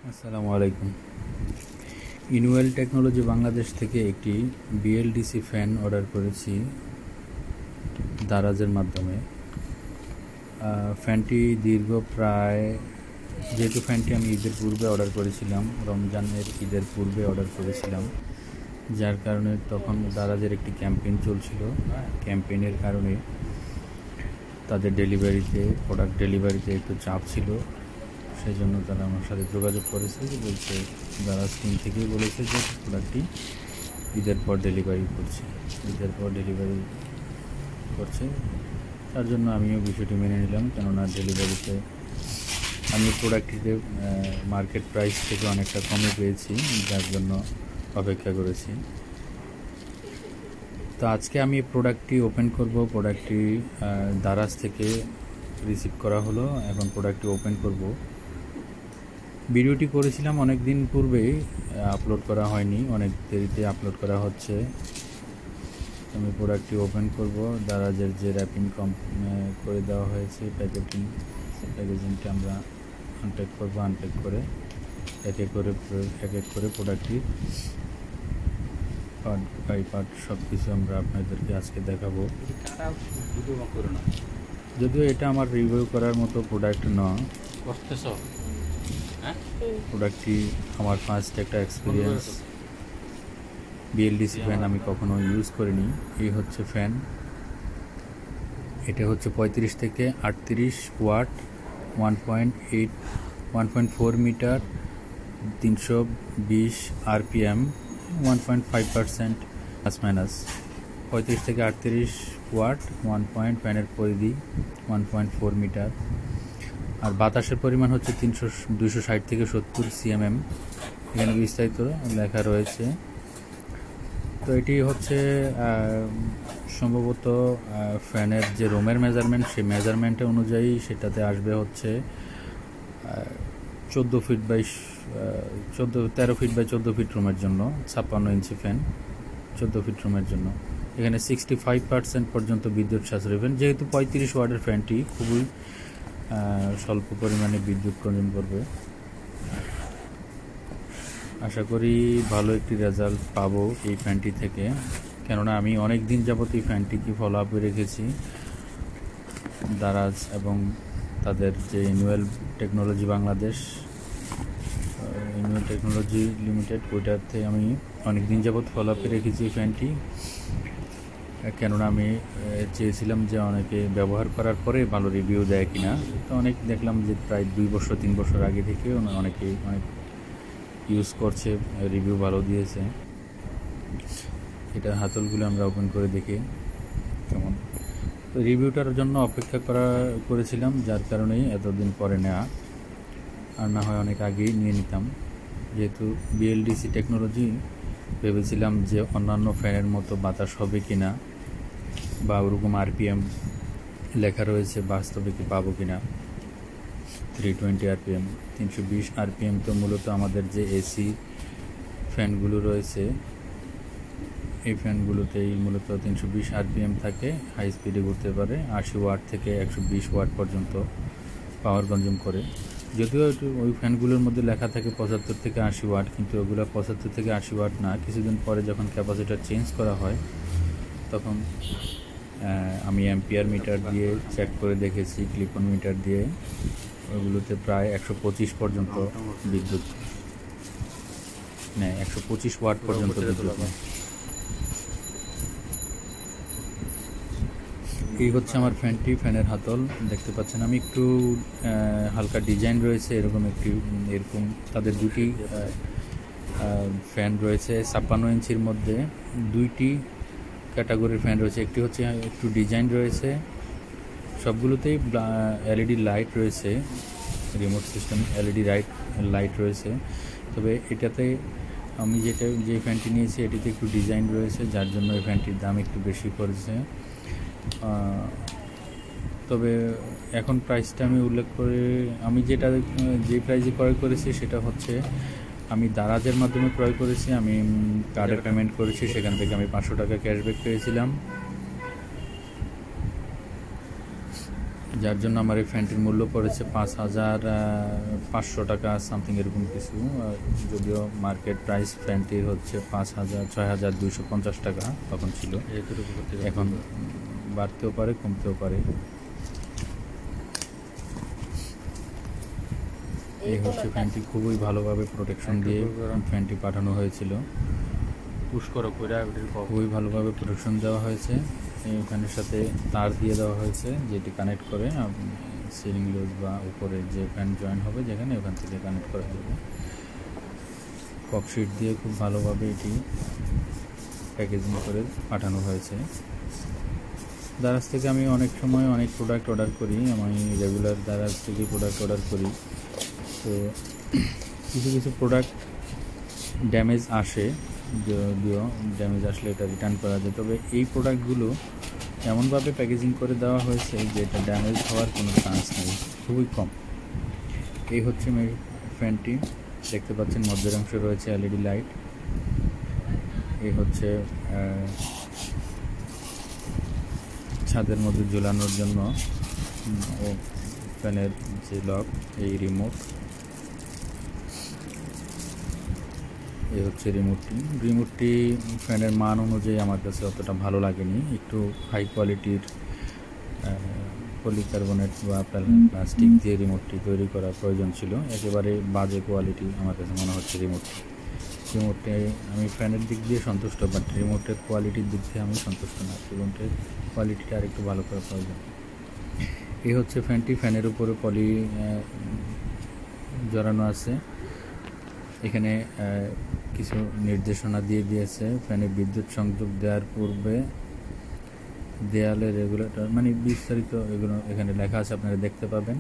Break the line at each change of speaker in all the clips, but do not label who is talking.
আসসালামু আলাইকুম। ইনুয়েল টেকনোলজি বাংলাদেশ থেকে একটি বিএলডিসি ফ্যান অর্ডার করেছি দারাজের মাধ্যমে। ফ্যানটি দীর্ঘ প্রায়, যেহেতু ফ্যানটি আমি ঈদের পূর্বে অর্ডার করেছিলাম, রমজানের ঈদের পূর্বে অর্ডার করেছিলাম, যার কারণে তখন দারাজের একটি ক্যাম্পেইন চলছিল। ক্যাম্পেইনের কারণে তাদের প্রোডাক্ট ডেলিভারিতে একটু চাপ ছিল। সেই জন্য তারা আমার সাথে যোগাযোগ করেছে, বলছে দারাজ টিম থেকেই বলেছে যে প্রোডাক্টটি ঈদের পর ডেলিভারি করছে। তার জন্য আমিও বিষয়টি মেনে নিলাম, কেননা ডেলিভারিতে আমি প্রোডাক্টটিতে মার্কেট প্রাইস থেকে অনেকটা কমে পেয়েছি, যার জন্য অপেক্ষা করেছি। তো আজকে আমি প্রোডাক্টটি ওপেন করব। প্রোডাক্টটি দারাজ থেকে রিসিভ করা হলো, এখন প্রোডাক্টটি ওপেন করব। ভিডিওটি করেছিলাম অনেক দিন পূর্বেই, আপলোড করা হয়নি, অনেক দেরিতে আপলোড করা হচ্ছে। আমি প্রোডাক্টটি ওপেন করব। দারাজের যে র্যাপিং করে দেওয়া হয়েছে প্যাকেজিংটা আমরা আনপ্যাক করব। আনপ্যাক করে এক এক করে প্রোডাক্টটির পার্ট বাই পার্ট সব কিছু আমরা আপনাদেরকে আজকে দেখাবো। যদিও এটা আমার রিভিউ করার মতো প্রোডাক্ট নয়, প্রোডাক্টটি আমার ফার্স্ট একটা এক্সপিরিয়েন্স। বিএলডিসি ফ্যান আমি কখনো ইউজ করিনি। এই হচ্ছে ফ্যান, এটা হচ্ছে 35 থেকে 38 ওয়াট, 1.4 মিটার, 320 আরপিএম, 1.5% প্লাস মাইনাস। 35 থেকে 38 ওয়াট, ফ্যানের পরিধি 1.4 মিটার, আর বাতাসের পরিমাণ হচ্ছে 260 থেকে 70 সিএমএম। এখানে বিস্তারিত লেখা রয়েছে। তো এটি হচ্ছে সম্ভবত ফ্যানের যে রুমের মেজারমেন্ট, সেই মেজারমেন্টের অনুযায়ী সেটাতে আসবে হচ্ছে 13 ফিট বাই 14 ফিট রুমের জন্য, 56 ইঞ্চি ফ্যান 14 ফিট রুমের জন্য। এখানে 65% পর্যন্ত বিদ্যুৎ সাশ্রয়ী ফ্যান। যেহেতু 35 ওয়াটের ফ্যানটি খুবই স্বল্প পরিমাণে বিদ্যুৎ কনজিউম করবে। আশা করি ভালো একটি রেজাল্ট পাবো এই ফ্যানটি থেকে, কেননা আমি অনেক দিন যাবত এই ফ্যানটিকে ফলো আপে রেখেছি। দারাজ এবং তাদের যে ইনুয়েল টেকনোলজি লিমিটেড, ওইটাতে আমি অনেক দিন যাবত ফলো আপে রেখেছি এই ফ্যানটি, কেননা আমি চেয়েছিলাম যে অনেকে ব্যবহার করার পরে ভালো রিভিউ দেয় কিনা। তো অনেক দেখলাম যে প্রায় 2-3 বছর আগে থেকে অনেক ইউজ করছে, রিভিউ ভালো দিয়েছে। এটা হাতলগুলো আমরা ওপেন করে দেখি কেমন। তো রিভিউটার জন্য অপেক্ষা করেছিলাম, যার কারণেই এতদিন পরে নেওয়া, আর না হয় অনেক আগেই নিয়ে নিতাম। যেহেতু বিএলডিসি টেকনোলজি, ভেবেছিলাম যে অন্যান্য ফ্যানের মতো বাতাস হবে কিনা, বা ওরকম আরপিএম লেখা রয়েছে, বাস্তবে কি পাবো কিনা। 320 আরপিএম, 320 আরপিএম তো মূলত আমাদের যে এসি ফ্যানগুলো রয়েছে, এই ফ্যানগুলোতেই মূলত 320 আরপিএম থাকে, হাই স্পিডে ঘুরতে পারে, 80 ওয়াট থেকে 120 ওয়াট পর্যন্ত পাওয়ার কনজিউম করে। যদিও ওই ফ্যানগুলোর মধ্যে লেখা থাকে 75 থেকে 80 ওয়াট, কিন্তু ওগুলো 75 থেকে 80 ওয়াট না। কিছুদিন পরে যখন ক্যাপাসিটার চেঞ্জ করা হয়, তখন আমি অ্যাম্পিয়ার মিটার দিয়ে চেক করে দেখেছি, ক্লিপন মিটার দিয়ে, ওগুলোতে প্রায় 125 পর্যন্ত বিদ্যুৎ নেয়, 125 ওয়াট পর্যন্ত বিদ্যুৎ নেয়। এই হচ্ছে আমার ফ্যানটি, ফ্যানের হাতল দেখতে পাচ্ছেন। আমি একটু হালকা ডিজাইন রয়েছে এরকম তাদের দুটি ফ্যান রয়েছে 56 ইঞ্চির মধ্যে। দুইটি ক্যাটাগরির ফ্যান রয়েছে, একটি হচ্ছে একটু ডিজাইন রয়েছে, সবগুলোতেই এলইডি লাইট রয়েছে, রিমোট সিস্টেম এলইডি লাইট রয়েছে। তবে এটাতে আমি যে ফ্যানটি নিয়েছি, এটিতে একটু ডিজাইন রয়েছে, যার জন্য এই ফ্যানটির দাম একটু বেশি পড়েছে। তবে এখন প্রাইসটা আমি উল্লেখ করে, আমি যে প্রাইসে ক্রয় করেছি সেটা হচ্ছে, আমি দারাজের মাধ্যমে ক্রয় করেছি, আমি কার্ডে পেমেন্ট করেছি, সেখান থেকে আমি 500 টাকা ক্যাশব্যাক পেয়েছিলাম। যার জন্য আমার এই ফ্যানটির মূল্য পড়েছে 5,500 টাকা সামথিং এরকম কিছু। যদিও মার্কেট প্রাইস ফ্যানটির হচ্ছে 6,250 টাকা তখন ছিল, এখন বাড়তেও পারে কমতেও পারে। এই হচ্ছে ফ্যানটি, খুবই ভালোভাবে প্রোটেকশন দিয়ে ফ্যানটি পাঠানো হয়েছিল, খুবই ভালোভাবে প্রোটেকশন দেওয়া হয়েছে। এই ফ্যানের সাথে তার দিয়ে দেওয়া হয়েছে যেটি কানেক্ট করে সিলিং লুজ বা উপরে যে ফ্যান জয়েন হবে যেখানে, ওখান থেকে কানেক্ট করা যাবে। ককশিট দিয়ে খুব ভালোভাবে এটি প্যাকেজিং করে পাঠানো হয়েছে। দারাজ থেকে আমি অনেক সময় অনেক প্রোডাক্ট অর্ডার করি, আমি রেগুলার দারাজ থেকে প্রোডাক্ট অর্ডার করি। তো কিছু কিছু প্রোডাক্ট ড্যামেজ আসে, যদিও ড্যামেজ আসলে এটা রিটার্ন করা যায়, তবে এই প্রোডাক্টগুলো এমনভাবে প্যাকেজিং করে দেওয়া হয়েছে যে এটা ড্যামেজ হওয়ার কোনো চান্স নেই, খুবই কম। এই হচ্ছে ফ্যানটি, দেখতে পাচ্ছেন মধ্যের অংশে রয়েছে এলইডি লাইট। এই হচ্ছে ছাদের মধ্যে ঝুলানোর জন্য ও ফ্যানের যে লক, এই এই হচ্ছে রিমোটটি ফ্যানের মান অনুযায়ী আমার কাছে অতটা ভালো লাগেনি, একটু হাই কোয়ালিটির পলিকার্বনেট বা প্লাস্টিক দিয়ে রিমোটটি তৈরি করা প্রয়োজন ছিল। একেবারে বাজে কোয়ালিটি আমার কাছে মনে হচ্ছে রিমোটে আমি ফ্যানের দিক দিয়ে সন্তুষ্ট, বাট রিমোটের কোয়ালিটির দিক দিয়ে আমি সন্তুষ্ট না। রিমোটের কোয়ালিটিটা আরেকটু ভালো করা প্রয়োজন। এই হচ্ছে ফ্যানটি, ফ্যানের উপরে পলি জড়ানো আছে। এখানে কিছু নির্দেশনা দিয়ে দিয়েছে। ফ্যানে বিদ্যুৎ সংযোগ দেওয়ার পূর্বে দেয়ালে রেগুলেটর, মানে বিস্তারিত এগুলো এখানে লেখা আছে, আপনারা দেখতে পাবেন।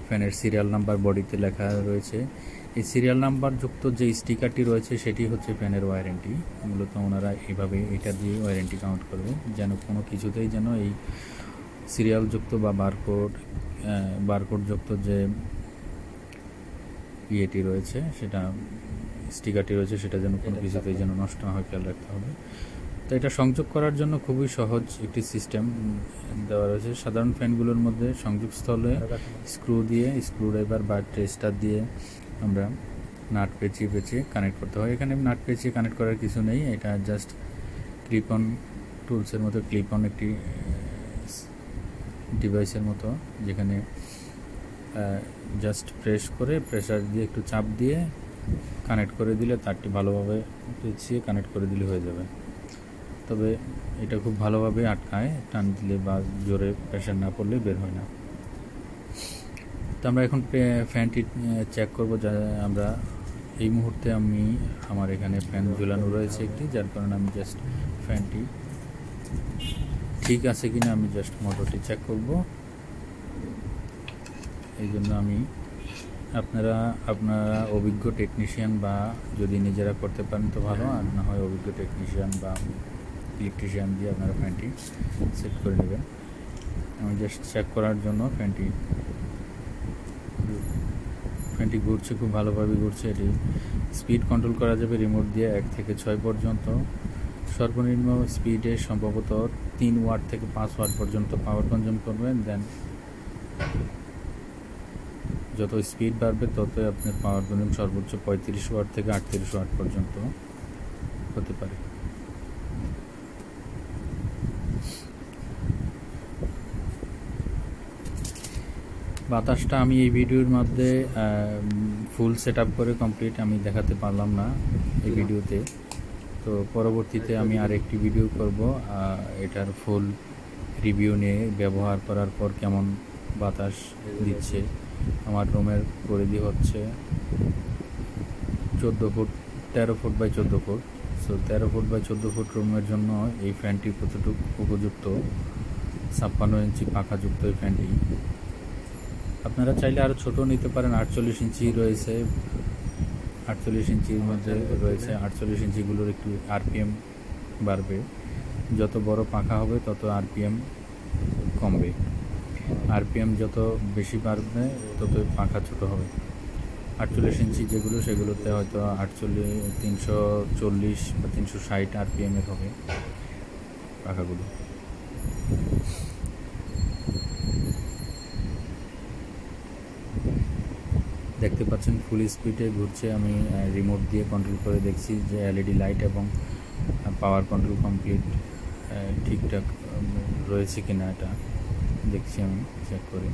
ফ্যানের সিরিয়াল নাম্বার বডিতে লেখা রয়েছে। এই সিরিয়াল নাম্বার যুক্ত যে স্টিকারটি রয়েছে সেটি হচ্ছে ফ্যানের ওয়ারেন্টি। মূলত ওনারা এইভাবে এটা দিয়ে ওয়ারেন্টি কাউন্ট করবে, যেন কোনো কিছুতেই যেন এই সিরিয়ালযুক্ত বা বারকোডযুক্ত যে ইয়েটি রয়েছে, সেটা স্টিকারটি রয়েছে, সেটা যেন কোনো কিছুতেই যেন নষ্ট না হয়, খেয়াল রাখতে হবে। তো এটা সংযোগ করার জন্য খুবই সহজ একটি সিস্টেম দেওয়া রয়েছে। সাধারণ ফ্যানগুলোর মধ্যে সংযোগস্থলে স্ক্রুড্রাইভার বা টেস্টার দিয়ে আমরা নাট পেঁচিয়ে কানেক্ট করতে হয়। এখানে নাট পেঁচিয়ে কানেক্ট করার কিছু নেই, এটা জাস্ট ক্লিপ-অন টুলসের মতো ক্লিপ-অন একটি ডিভাইসের মতো, যেখানে জাস্ট প্রেসার দিয়ে একটু চাপ দিয়ে কানেক্ট করে দিলে তারটি ভালোভাবে পেঁচিয়ে কানেক্ট করে দিলে হয়ে যাবে। তবে এটা খুব ভালোভাবে আটকায়, টান দিলে বা জোরে প্রেসার না পড়লে বের হয় না। তো আমরা এখন ফ্যানটি চেক করব। যা আমরা এই মুহূর্তে আমার এখানে ফ্যান ঝুলানো রয়েছে একটি, যার কারণে আমি জাস্ট ফ্যানটি ঠিক আছে কিনা আমি জাস্ট মোটরটি চেক করব। এই জন্য আপনারা অভিজ্ঞ টেকনিশিয়ান বা যদি নিজেরা করতে পারেন তো ভালো, আর না হয় অভিজ্ঞ টেকনিশিয়ান বা ইলেকট্রিশিয়ান দিয়ে আপনারা ফ্যানটি সেট করে নেবেন। আমি জাস্ট চেক করার জন্য ফ্যানটি ঘুরছে, খুব ভালোভাবে ঘুরছে। এটি স্পিড কন্ট্রোল করা যাবে রিমোট দিয়ে 1 থেকে 6 পর্যন্ত। সর্বনিম্ন স্পিডে সম্ভবত 3 ওয়াট থেকে 5 ওয়াট পর্যন্ত পাওয়ার কনজিউম করবেন। দেন যত স্পিড বাড়বে ততই আপনার পাওয়ার কনজিউম সর্বোচ্চ 35 ওয়াট থেকে 38 ওয়াট পর্যন্ত হতে পারে। বাতাসটা আমি এই ভিডিওর মধ্যে ফুল সেট আপ করে কমপ্লিট আমি দেখাতে পারলাম না এই ভিডিওতে। তো পরবর্তীতে আমি আরেকটি ভিডিও করব এটার ফুল রিভিউ নিয়ে, ব্যবহার করার পর কেমন বাতাস দিচ্ছে। আমার রুমের পরিধি হচ্ছে 13 foot by 14 foot. So 13 foot by 14 foot রুমের জন্য এই ফ্যানটি কতটুকু উপযুক্ত, 56 ইঞ্চি পাখাযুক্ত এই ফ্যানটি। আপনারা চাইলে আরও ছোটো নিতে পারেন, 48 ইঞ্চি রয়েছে, 48 ইঞ্চির মধ্যে রয়েছে। 48 ইঞ্চিগুলোর একটু আরপিএম বাড়বে, যত বড় পাখা হবে তত আরপিএম কমবে। আরপিএম যত বেশি বাড়বে তত পাখা ছোটো হবে। 48 ইঞ্চি যেগুলো সেগুলোতে হয়তো 340 বা 360 আরপিএমের হবে পাখাগুলো। দেখতে পাচ্ছেন ফুল স্পিডে ঘুরছে। আমি রিমোট দিয়ে কন্ট্রোল করে দেখছি যে এলইডি লাইট এবং পাওয়ার কন্ট্রোল কমপ্লিট ঠিকঠাক রয়েছে কিনা, এটা দেখছি আমি চেক করে।